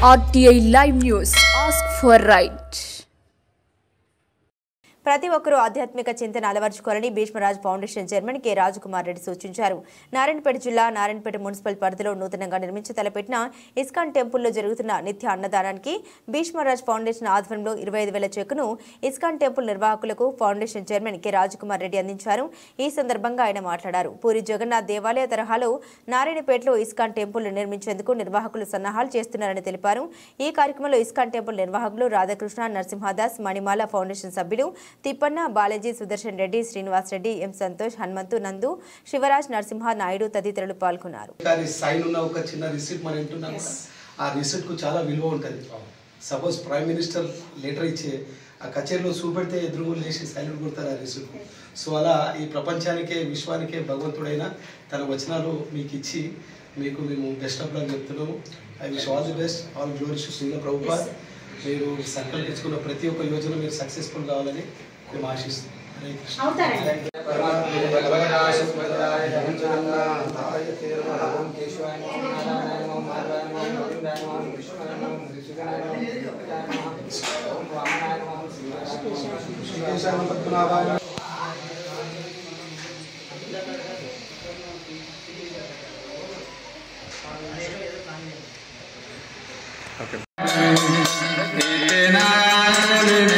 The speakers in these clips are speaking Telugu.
RTI Live News. Ask for right. ప్రతి ఒక్కరూ ఆధ్యాత్మిక చింతన అలవర్చుకోవాలని Bhishmaraj foundation chairman K Rajkumar Reddy సూచించారు. నారాయణపేట జిల్లా నారాయణపేట మున్సిపల్ పరిధిలో నూతనంగా నిర్మించి తలపెట్టిన ఇస్కాన్ టెంపుల్లో జరుగుతున్న నిత్య అన్నదానానికి భీష్మరాజ్ ఫౌండేషన్ ఆధ్వర్యంలో 25,000 చెక్కును ఇస్కాన్ టెంపుల్ నిర్వాహకులకు foundation chairman K Rajkumar Reddy అందించారు. ఈ సందర్భంగా ఆయన మాట్లాడారు. పూరి జగన్నాథ్ దేవాలయ తరహాలో నారాయణపేటలో ఇస్కాన్ టెంపుల్ నిర్మించేందుకు నిర్వాహకులు సన్నాహాలు చేస్తున్నారని తెలిపారు. ఈ కార్యక్రమంలో ఇస్కాన్ టెంపుల్ నిర్వాహకులు రాధాకృష్ణ, నరసింహదాస్, మణిమాల ఫౌండేషన్ సభ్యులు తిప్పన్న, బాలాజీ, సుదర్శన్ రెడ్డి, శ్రీనివాస్ రెడ్డి, ఎం సంతోష్, హనుమంతు, నందు, శివరాజ్, నరసింహ నాయుడు తదితరులు పాల్గొన్నారు. ఆ రిసిప్ట్ కు చాలా విలువ ఉంటుంది. సపోజ్ ప్రైమ్ మినిస్టర్ లెటర్ ఇచ్చే ఆ కచేరీలో చూపెడితే ఎదురుగులు లేచి సైలెంట్ కొడతారు ఆ రిసిప్ట్. సో అలా ఈ ప్రపంచానికే విశ్వానికే భగవంతుడైన తన వచనాలు మీకు ఇచ్చి మీకు మేము బెస్ట్ ఆఫ్ లక్ చెప్తున్నాము. I wish all the best, all glories to Srila Prabhupad. మీరు సంకల్పించుకున్న ప్రతి ఒక్క యోజన మీరు సక్సెస్ఫుల్ కావాలని మేము ఆశిస్తున్నాం. హరే కృష్ణ.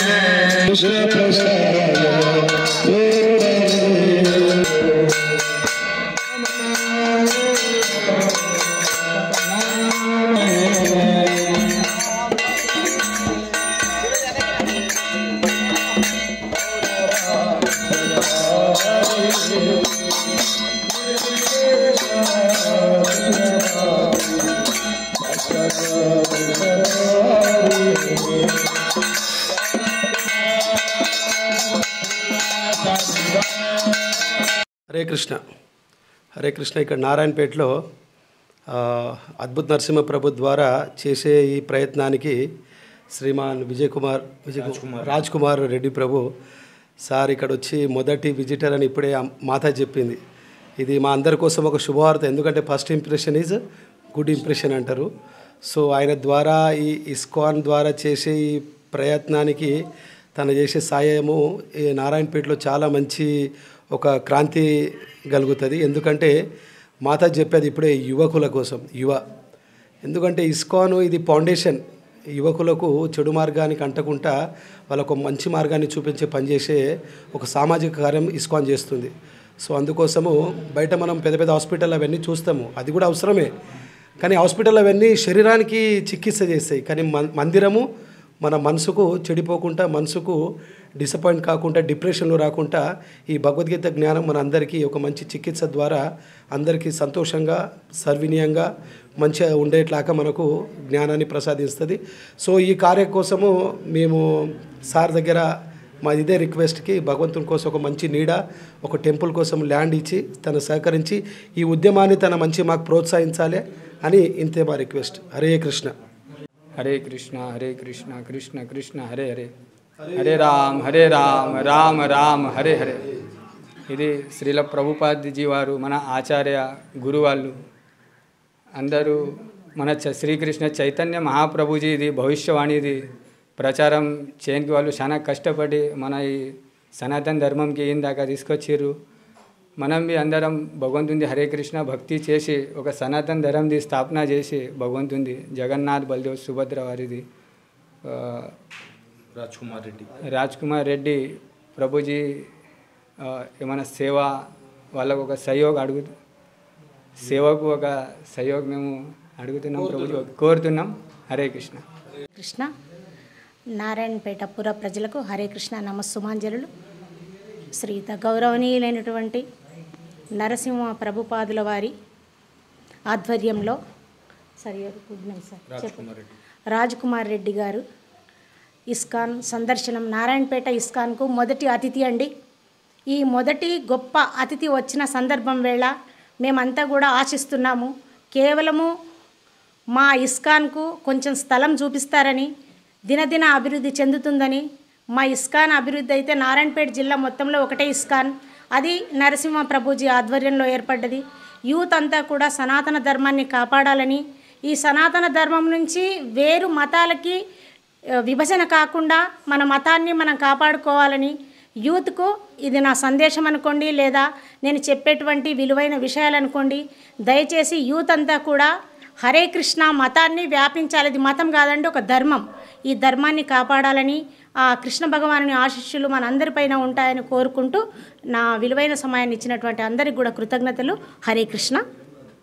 హరే కృష్ణ. హరే కృష్ణ. ఇక్కడ నారాయణపేటలో అద్భుత నరసింహ ప్రభు ద్వారా చేసే ఈ ప్రయత్నానికి శ్రీమాన్ రాజ్ కుమార్ రెడ్డి ప్రభు సార్ ఇక్కడ వచ్చి మొదటి విజిటర్ అని ఇప్పుడే మాత చెప్పింది. ఇది మా అందరి కోసం ఒక శుభవార్త. ఎందుకంటే first impression is good impression అంటారు. సో ఆయన ద్వారా ఈ ఇస్కాన్ ద్వారా చేసే ఈ ప్రయత్నానికి తను చేసే సాయము ఈ నారాయణపేటలో చాలా మంచి ఒక క్రాంతి కలుగుతుంది. ఎందుకంటే మాత చెప్పేది ఇప్పుడే యువకుల కోసం ఎందుకంటే ఇస్కాన్ ఇది ఫౌండేషన్ యువకులకు చెడు మార్గానికి అంటకుండా వాళ్ళకు మంచి మార్గాన్ని చూపించే పనిచేసే ఒక సామాజిక కార్యం ఇస్కాన్ చేస్తుంది. సో అందుకోసము బయట మనం పెద్ద పెద్ద హాస్పిటల్ అవన్నీ చూస్తాము, అది కూడా అవసరమే. కానీ హాస్పిటల్ అవన్నీ శరీరానికి చికిత్స చేస్తాయి, కానీ మందిరము మన మనసుకు చెడిపోకుండా, మనసుకు డిసప్పాయింట్ కాకుండా, డిప్రెషన్లో రాకుండా ఈ భగవద్గీత జ్ఞానం మన అందరికీ ఒక మంచి చికిత్స ద్వారా అందరికీ సంతోషంగా, సర్వీనీయంగా, మంచిగా ఉండేట్లాగా మనకు జ్ఞానాన్ని ప్రసాదిస్తుంది. సో ఈ కార్యం కోసము మేము సార్ దగ్గర మా ఇదే రిక్వెస్ట్కి భగవంతుని కోసం ఒక మంచి నీడ, ఒక టెంపుల్ కోసం ల్యాండ్ ఇచ్చి తను సహకరించి ఈ ఉద్యమాన్ని తన మంచి మాకు ప్రోత్సహించాలి అని ఇంతే మా రిక్వెస్ట్. హరే కృష్ణ. హరే కృష్ణ హరే కృష్ణ కృష్ణ కృష్ణ హరే హరే, హరే రామ్ రామ రామ హరే హరే. ఇది శ్రీల ప్రభుపాద్జీ వారు మన ఆచార్య గురు వాళ్ళు అందరూ మన శ్రీకృష్ణ చైతన్య మహాప్రభుజీది భవిష్యవాణిది ప్రచారం చేయడానికి వాళ్ళు చాలా కష్టపడి మన ఈ సనాతన ధర్మంకి ఇందాక తీసుకొచ్చారు. మనం బి అందరం భగవంతుని హరే కృష్ణ భక్తి చేసి ఒక సనాతన ధర్మంది స్థాపన చేసి భగవంతుని జగన్నాథ్, బలదేవ్, సుభద్ర వారిది రాజ్ కుమార్ రెడ్డి ప్రభుజీ ఏమైనా సేవ వాళ్ళకు ఒక సహయోగం సేవకు ఒక సహయోగం మేము అడుగుతున్నాం, ప్రభుజీ కోరుతున్నాం. హరే కృష్ణ. కృష్ణ. నారాయణపేట పుర ప్రజలకు హరే కృష్ణ నమస్సుమాంజలు. శ్రీత గౌరవనీయులైనటువంటి నరసింహ ప్రభుపాదుల వారి ఆధ్వర్యంలో రాజ్ కుమార్ రెడ్డి గారు ఇస్కాన్ సందర్శనం, నారాయణపేట ఇస్కాన్కు మొదటి అతిథి అండి. ఈ మొదటి గొప్ప అతిథి వచ్చిన సందర్భం వేళ మేమంతా కూడా ఆశిస్తున్నాము, కేవలము మా ఇస్కాన్కు కొంచెం స్థలం చూపిస్తారని, దినదిన అభివృద్ధి చెందుతుందని. మా ఇస్కాన్ అభివృద్ధి అయితే నారాయణపేట జిల్లా మొత్తంలో ఒకటే ఇస్కాన్, అది నరసింహ ప్రభుజీ ఆధ్వర్యంలో ఏర్పడ్డది. యూత్ అంతా కూడా సనాతన ధర్మాన్ని కాపాడాలని, ఈ సనాతన ధర్మం నుంచి వేరు మతాలకి విభజన కాకుండా మన మతాన్ని మనం కాపాడుకోవాలని యూత్కు ఇది నా సందేశం అనుకోండి, లేదా నేను చెప్పేటువంటి విలువైన విషయాలు అనుకోండి. దయచేసి యూత్ అంతా కూడా హరే కృష్ణ మతాన్ని వ్యాపించాలి. ఇది మతం కాదండి, ఒక ధర్మం. ఈ ధర్మాన్ని కాపాడాలని ఆ కృష్ణ భగవానుని ఆశీస్సులు మనందరిపైన ఉంటాయని కోరుకుంటూ నా విలువైన సమయాన్ని ఇచ్చినటువంటి అందరికీ కూడా కృతజ్ఞతలు. హరే కృష్ణ.